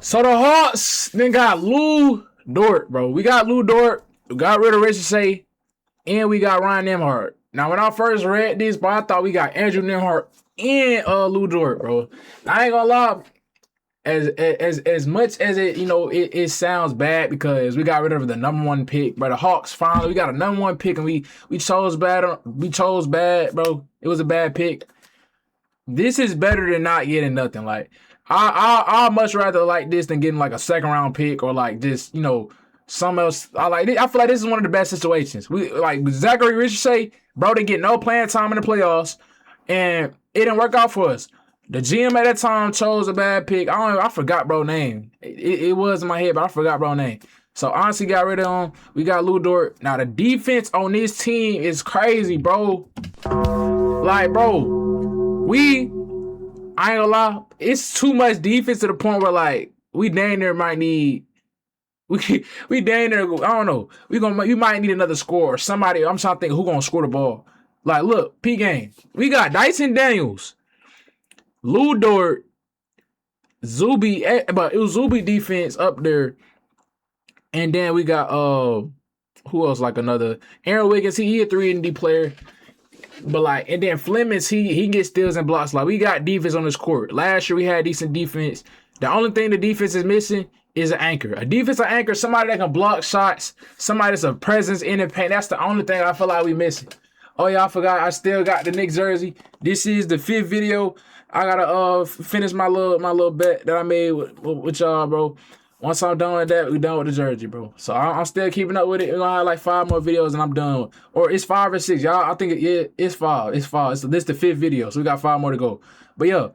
So the Hawks then got Lou Dort, bro. We got Lou Dort. We got rid of Rissacher, and we got Ryan Nembhard. Now, when I first read this, bro, I thought we got Andrew Nembhard and Lou Dort, bro. I ain't gonna lie. As much as it sounds bad because we got rid of the number one pick, but the Hawks finally we got a number one pick and we chose bad. We chose bad, bro. It was a bad pick. This is better than not getting nothing. Like I much rather like this than getting like a second round pick or like just something else. I feel like this is one of the best situations. We like Zaccharie Rissacher, bro. They get no playing time in the playoffs, and it didn't work out for us. The GM at that time chose a bad pick. I forgot bro name. It was in my head, but I forgot bro name. So honestly, got rid of him. We got Lou Dort. Now the defense on this team is crazy, bro. Like, bro, I ain't gonna lie, it's too much defense to the point where like we dang near might need. We dang near. I don't know. We might need another scorer. Somebody. I'm trying to think who gonna score the ball. Like, look, P game. We got Dyson Daniels. Lou Dort, Zuby, but it was Zuby defense up there, and then we got who else? Like another Aaron Wiggins. He a 3-and-D player, but like, and then Flemings he gets steals and blocks. Like we got defense on this court. Last year we had decent defense. The only thing the defense is missing is an anchor, a defensive anchor, somebody that can block shots, somebody that's a presence in the paint. That's the only thing I feel like we missing. Oh yeah, I forgot. I still got the Knicks jersey. This is the 5th video. I gotta finish my little bet that I made with y'all, bro. Once I'm done with that, we done with the jersey, bro. So I'm still keeping up with it. We're gonna have like 5 more videos and I'm done. Or it's 5 or 6, y'all. I think it's 5. It's 5. So this is the 5th video, so we got 5 more to go. But yeah,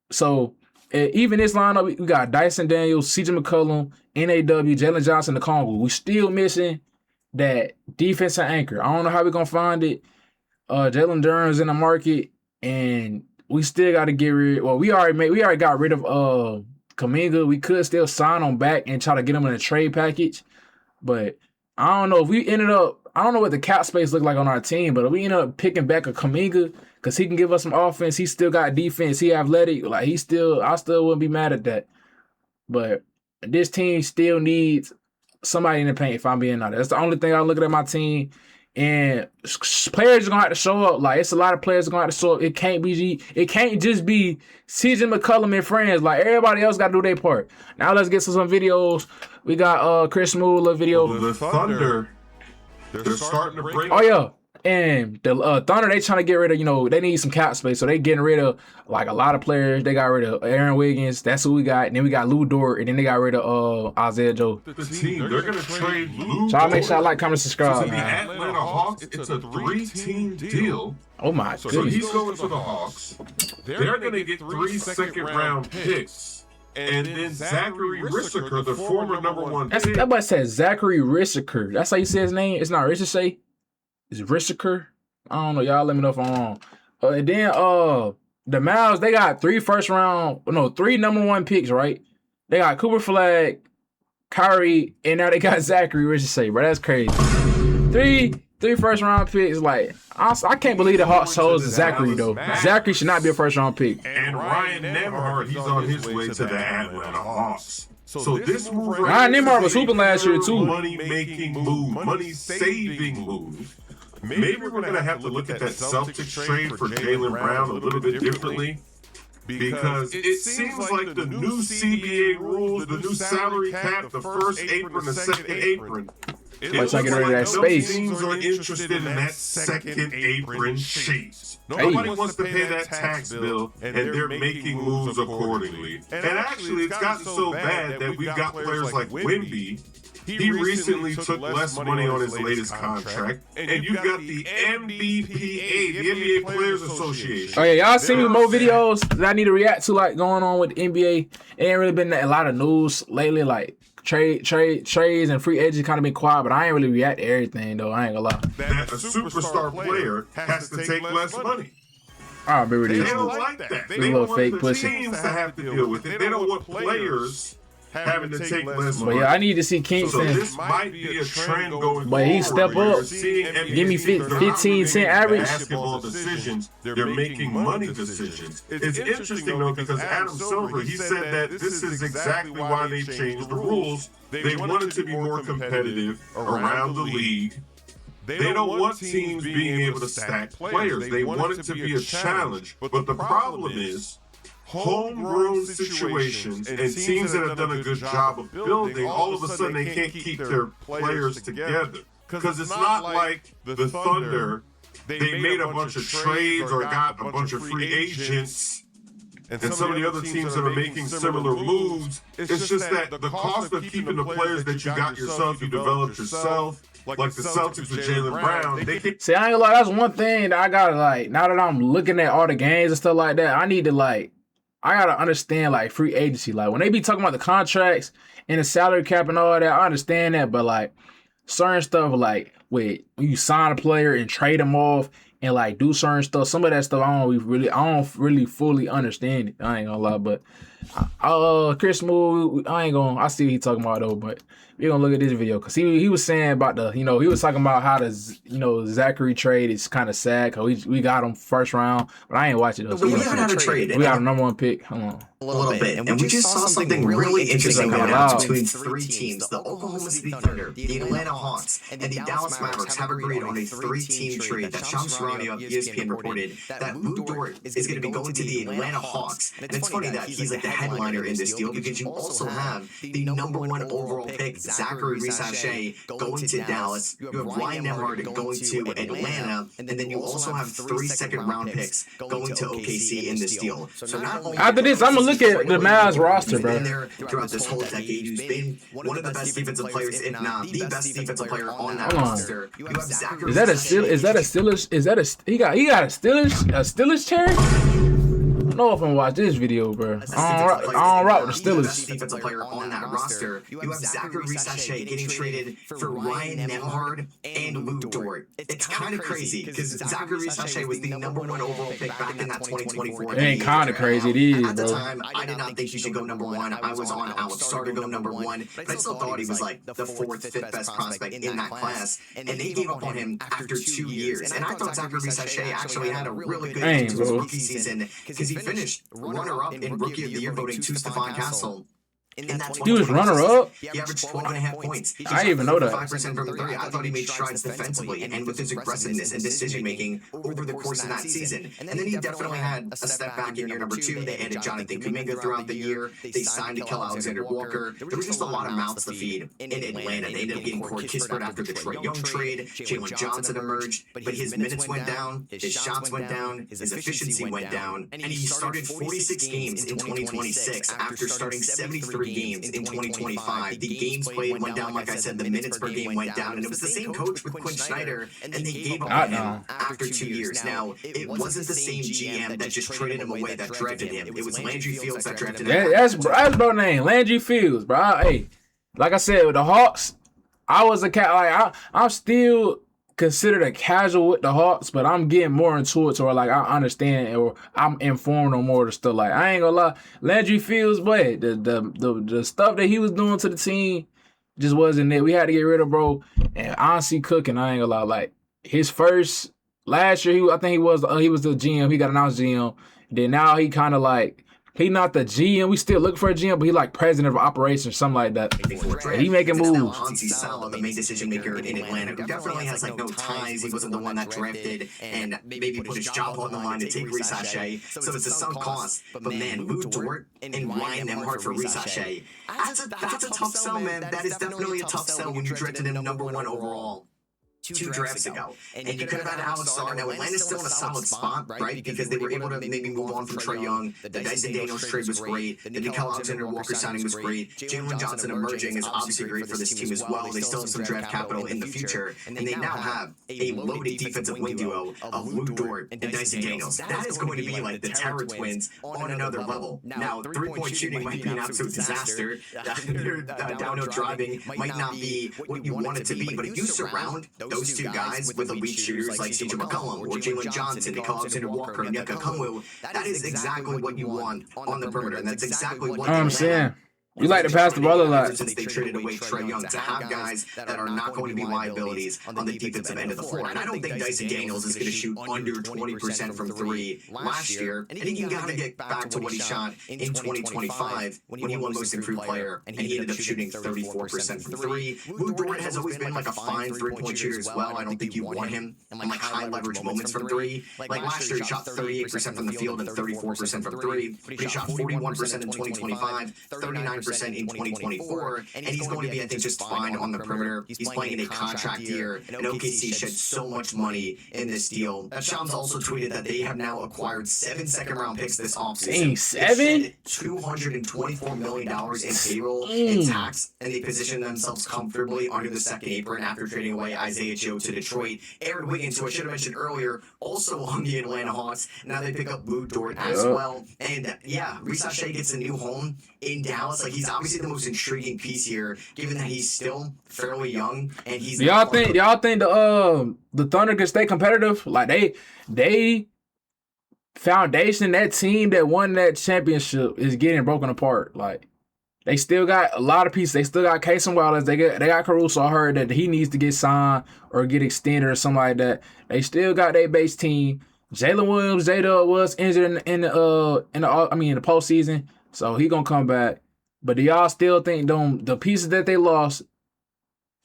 so even this lineup, we got Dyson Daniels, CJ McCollum, NAW, Jalen Johnson, the Congo. We still missing that defensive anchor. I don't know how we gonna find it. Jalen Duren's in the market, and we still got to get rid. Well, we already got rid of Kuminga. We could still sign him back and try to get him in a trade package, but I don't know if we ended up. I don't know what the cap space looked like on our team, but if we ended up picking back a Kuminga because he can give us some offense. He still got defense. He athletic. Like I still wouldn't be mad at that. But this team still needs somebody in the paint. If I'm being honest, that's the only thing I'm looking at my team. And players are gonna have to show up. Like it's a lot of players gonna have to show up. It can't just be CJ McCollum and friends. Like everybody else gotta do their part. Now let's get to some videos. We got Chris Moore video. The Thunder, they're starting to break. Oh yeah. And the Thunder, they trying to get rid of, they need some cap space. So they getting rid of like a lot of players. They got rid of Aaron Wiggins. That's who we got. And then we got Lou Dort. And then they got rid of Isaiah Joe. The team, they're going to trade Lou. Try to make sure I like, comment, subscribe. So the Atlanta Hawks, it's a 3-team deal. Oh my So goodness. he's going to the Hawks. They're going to get 3 second-round picks. And then Zaccharie Rissacher, the former number 1 pick. That boy said Zaccharie Rissacher. That's how you say his name? It's not Rissacher? It's Rissacher? I don't know. Y'all let me know if I'm wrong. And then the Mavs, they got 3 number 1 picks, right? They got Cooper Flag, Kyrie, and now they got Zaccharie Rissacher, bro. That's crazy. 3 first-round picks. Like, I can't believe the Hawks chose Zaccharie, though. Zaccharie should not be a first-round pick. And Ryan Nembhard, he's on his way to the Atlanta Hawks. So this move Ryan Nembhard was hooping last year, too. Money-making move, money-saving move. Maybe we're going to have to look at that Celtics trade for Jaylen Brown a little bit differently. Because it seems like the new CBA rules, the new salary cap, the first apron, the second apron. It looks like no teams are interested in that second apron sheet. Nobody wants to pay that tax bill, and they're making moves accordingly. And actually, it's gotten so bad that we've got players like Wemby. He recently took less money on his latest contract. And you've got the NBPA, the NBA Players Association. Oh, yeah, y'all seen me more videos that I need to react to, like, going on with the NBA. It ain't really been a lot of news lately, like, trades and free agents kind of been quiet, but I ain't really react to everything, though. I ain't gonna lie. That a superstar player has to take less money. I remember They this. don't like that. They little don't fake want the pussy. teams to have to deal with it. They don't want players having to take less But money. yeah, I need to see So Kingston. this might be a trend going But he forward. step where up. you're seeing NBA Give me teams are not 15 cent making average. basketball decisions. They're making money decisions. It's interesting though because Adam Silver, he said that this is exactly why they changed the rules. They wanted to be more competitive around the league. They don't want teams being able to stack players. They want it to be a challenge. But the problem is homegrown situations and teams that have done a good job of building, all of a sudden they can't keep their players together. Because it's not like the Thunder, they made a bunch of trades or got a bunch of free agents, and some of the other teams that are making similar moves. It's just that the cost of keeping the players that you got yourself, you developed yourself, like the Celtics with Jaylen Brown, they can. See, I ain't gonna lie, that's one thing that I gotta like, now that I'm looking at all the games and stuff like that, I need to like, I gotta understand like free agency. Like when they be talking about the contracts and the salary cap and all that, I understand that, but like certain stuff like when you sign a player and trade them off and like do certain stuff, some of that stuff I don't really fully understand it. I ain't gonna lie, but Chris Moore, I see what he talking about though, but we're gonna look at this video because he was saying about the, he was talking about how the Zaccharie trade is kind of sad because we got him first round, but I ain't watching those. We got a trade. We got a number one pick. Hold on. A little bit. And we just saw something really interesting going on between three teams. The Oklahoma City Thunder, the Atlanta Hawks, and the Dallas Mavericks have agreed on a three-team trade that Shams Charania of ESPN reported that Dort is going to be going to the Atlanta Hawks. And it's funny that he's like the headliner in this deal because you also have the number one overall pick, Zaccharie Rissacher, going to Dallas. You have Ryan Nembhard going to Atlanta. And then you also have 3 second-round picks going to OKC in this deal. So not only after this, I'm gonna look at the Mavs roster, bro. Throughout this whole decade, who's been one of the best defensive players, if not the best defensive player on that roster. You have Zaccharie. Is that a Steelers? He got a Steelers chair? I don't know if I'm gonna watch this video, bro. I don't rock with the Steelers. Defensive player on that roster. You have Zaccharie Rissacher getting traded for Ryan Nembhard and Dort. It's kind of crazy because Zaccharie Rissacher was the number one overall pick back in that 2024. It ain't kind of crazy, it is, At the bro. time, I did not think he should go number one. I was on Alex Starr to go number one, but I still thought he was like the fourth, fifth best prospect in that class. And they gave up on him after 2 years. And I thought Zaccharie Rissacher actually had a really good end to his rookie season because he finished runner-up in Rookie of the Year voting to Stephon Castle. He was runner-up? He averaged 12.5 points. I didn't even know that. 5% from three. I thought he made strides defensively and with his aggressiveness and decision-making over the course of that season. And then he definitely had a step back in year number 2. They added Jonathan Kuminga throughout the year. They signed Nickeil Alexander-Walker. There was just a lot of mouths to feed in Atlanta. They ended up getting Corey Kispert after the Trae Young trade. Jalen Johnson emerged, but his minutes went down, his shots went down, his efficiency went down, and he started 46 games in 2026 after starting 73 games in 2025. The games played went down, like I said, the minutes per game went down, and it was the same coach with Quinn Snyder, and they gave up on him after 2 years. Now, it wasn't the same GM that just traded him away that drafted him. It was Landry Fields that drafted him. That's bro name, Landry Fields, bro. Hey, like I said, with the Hawks, I was a cat. Like I'm still considered a casual with the Hawks, but I'm getting more into it to where like I understand or I'm informed on more of the stuff. Like I ain't gonna lie, Landry Fields, but the stuff that he was doing to the team just wasn't it. We had to get rid of bro. And honestly, cooking, I ain't gonna lie, like his first last year, I think he was the GM. He got announced GM. Then now he kind of like. He not the GM. We still looking for a GM, but he like president of operations or something like that. He making moves. Hansi Saleh, the main decision maker in Atlanta, who definitely has like no ties. He wasn't the one that drafted and maybe put his job on the line to take Rissacher. So it's a sunk cost. But man, Dort and Ryan Nembhard for Rissacher. That's a tough sell, man. That is definitely a tough sell when you drafted him number 1 overall. 2 drafts ago. And you could have had Alex Starr. Now, Atlanta's still in a solid spot, right? Because they were able to maybe move on from Trae Young. The Dyson Daniels trade was great. The Nickeil Alexander-Walker signing was great. Jalen Johnson emerging is obviously great for this team as well. They still have some draft capital in the future. And they now have a loaded defensive wing duo of Dort and Dyson Daniels. That is going to be like the Terror Twins on another level. Now, three-point shooting might be an absolute disaster. Downhill driving might not be what you want it to be. But if you surround those 2 guys with elite shooters like CJ McCollum or Jalen Johnson, Nickeil Alexander-Walker, and Yucca Kungwu, that is exactly what you want on the perimeter, and that's exactly what I'm saying. You like to pass the ball a lot. Since they traded away Trae Young, to have guys that are not going to be liabilities on the defensive end of the floor. And I don't think Dyson Daniels is going to shoot under 20% from three last year. And he got to get back to what he shot in 2025 when he won Most Improved Player, and he ended up shooting 34% from three. Lu Dort has always been like a fine three-point shooter as well. I don't think you want him in like high leverage moments from three. Like last year, he shot 38% from the field and 34% from three. But he shot 41% in 2025, 39% in 2024, and he's going to be, I think, just fine on the perimeter. He's playing in a contract year, and OKC shed so much money in this deal. Shams also tweeted that they have now acquired 7 second-round picks this offseason. Dang, 7? $224 million in payroll and tax, and they position themselves comfortably under the second apron after trading away Isaiah Joe to Detroit. Aaron Wiggins, who I should have mentioned earlier, also on the Atlanta Hawks. Now they pick up Lu Dort as well. And yeah, Rissacher gets a new home in Dallas. Like, he's obviously the most intriguing piece here, given that he's still fairly young and he's. Y'all think the Thunder can stay competitive? Like they foundation, that team that won that championship is getting broken apart. Like, they still got a lot of pieces. They still got Casey Wallace. They got Caruso. I heard that he needs to get signed or get extended or something like that. They still got their base team. Jalen Williams, J-Dub was injured in the postseason, so he gonna come back. But do y'all still think the pieces that they lost?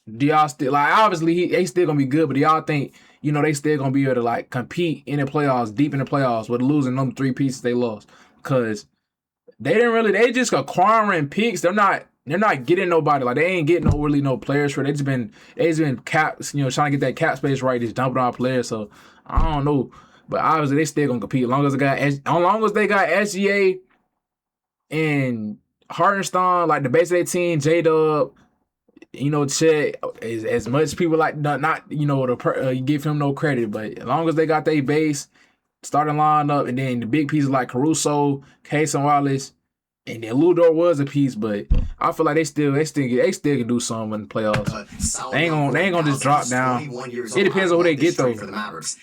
Do y'all still, like, obviously they still gonna be good, but do y'all think they still gonna be able to like compete in the playoffs, deep in the playoffs, with losing them 3 pieces they lost? Because they just acquiring picks. They're not getting nobody. Like, they ain't getting no players for it. They just been caps, trying to get that cap space right, just dumping out players. So I don't know. But obviously they still gonna compete as long as they got SGA and Hartenstein, like the base of their team, J-Dub, Chet, as much people like not to give him no credit, but as long as they got their base starting lineup, and then the big pieces like Caruso, Casey Wallace, and then Lu Dort was a piece, but I feel like they still can do something in the playoffs. They ain't gonna just drop down. It depends on who they get though.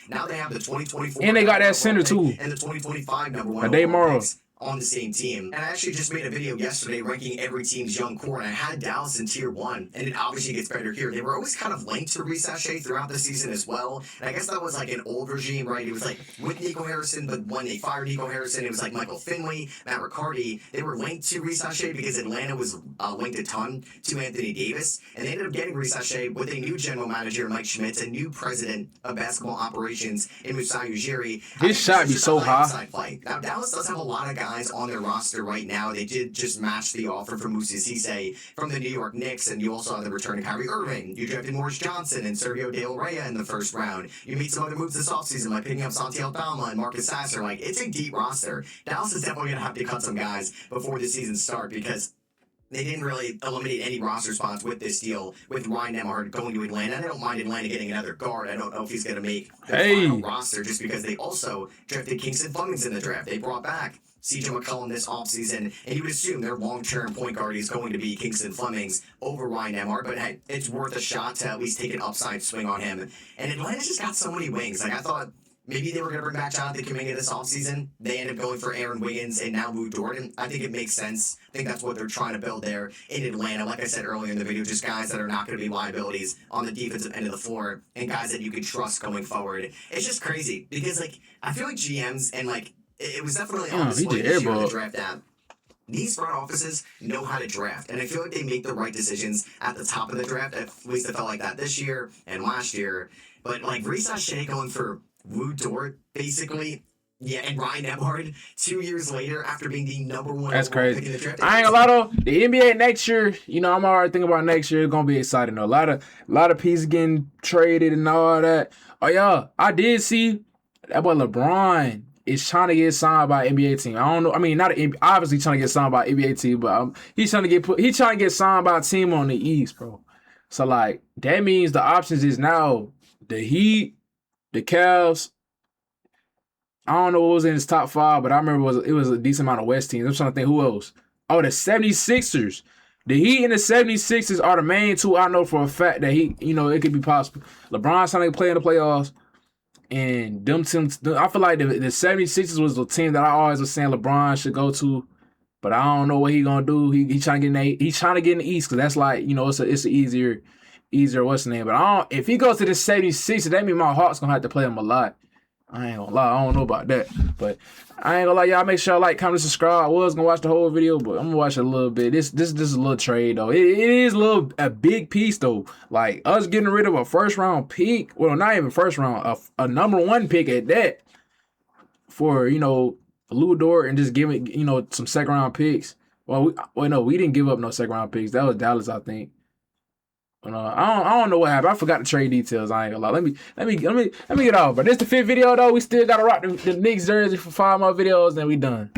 Now they have the 2024 and they got that center too. And the 2025 number 1 Dave Morrow on the same team. And I actually just made a video yesterday ranking every team's young core, and I had Dallas in tier 1, and it obviously gets better here. They were always kind of linked to Rissacher throughout the season as well, and I guess that was like an old regime, right? It was like with Nico Harrison, but when they fired Nico Harrison, it was like Michael Finley, Matt Riccardi. They were linked to Rissacher because Atlanta was linked a ton to Anthony Davis, and they ended up getting Rissacher with a new general manager, Mike Schmitz, a new president of basketball operations in Masai Ujiri. His shot be so high. Now, Dallas does have a lot of guys on their roster right now. They did just match the offer from Moussa Cisse from the New York Knicks, and you also have the return of Kyrie Irving. You drafted Morris Johnson and Sergio De La Rey in the first round. You made some other moves this offseason, like picking up Santiago Bama and Marcus Sasser. Like, it's a deep roster. Dallas is definitely going to have to cut some guys before the season starts, because they didn't really eliminate any roster spots with this deal with Ryan Nembhard going to Atlanta. And I don't mind Atlanta getting another guard. I don't know if he's going to make the final roster, just because they also drafted Kingston Flemings in the draft. They brought back CJ McCollum this offseason, and you would assume their long-term point guard is going to be Kingston Flemings over Ryan Nembhard, but hey, it's worth a shot to at least take an upside swing on him. And Atlanta's just got so many wings. Like, I thought maybe they were going to bring back Jonathan Kuminga this offseason. They ended up going for Aaron Wiggins and now Lu Dort. I think it makes sense. I think that's what they're trying to build there in Atlanta. Like I said earlier in the video, just guys that are not going to be liabilities on the defensive end of the floor, and guys that you can trust going forward. It's just crazy because, like, I feel like GMs and, like, it was definitely on display this year in the draft app. These front offices know how to draft, and I feel like they make the right decisions at the top of the draft. At least it felt like that this year and last year. But, like, Rissacher going for Lu Dort, basically, yeah, and Ryan Nembhard 2 years later after being the number 1 that's overall crazy. pick in the draft. I ain't a lot of the NBA next year. I'm already thinking about next year. It's gonna be exciting though. A lot of pieces getting traded and all that. Oh yeah, I did see that boy LeBron is trying to get signed by an NBA team. I don't know. I mean, not obviously trying to get signed by an NBA team, but he's trying to get signed by a team on the East, bro. So, like, that means the options is now the Heat, the Cavs. I don't know what was in his top 5, but I remember it was a decent amount of West teams. I'm trying to think who else. Oh, the 76ers. The Heat and the 76ers are the main two I know for a fact that it could be possible. LeBron's trying to play in the playoffs. And them teams, I feel like the 76ers was the team that I always was saying LeBron should go to. But I don't know what he gonna do. He trying to get in the East because that's like, you know, it's an easier what's the name. But if he goes to the 76, that means my Hawks gonna have to play him a lot. I ain't gonna lie, I don't know about that. But I ain't gonna lie, y'all make sure y'all like, comment, subscribe. I was gonna watch the whole video, but I'm gonna watch a little bit. This is a little trade though. It is a big piece though. Like us getting rid of a first round pick. Well, not even first round, a number 1 pick at that. For, you know, Lou Dort and just giving, you know, some second round picks. Well, no, we didn't give up no second round picks. That was Dallas, I think. I don't know what happened. I forgot the trade details. I ain't gonna lie. Let me get off. But this the 5th video though. We still gotta rock the Knicks jersey for 5 more videos, and we done.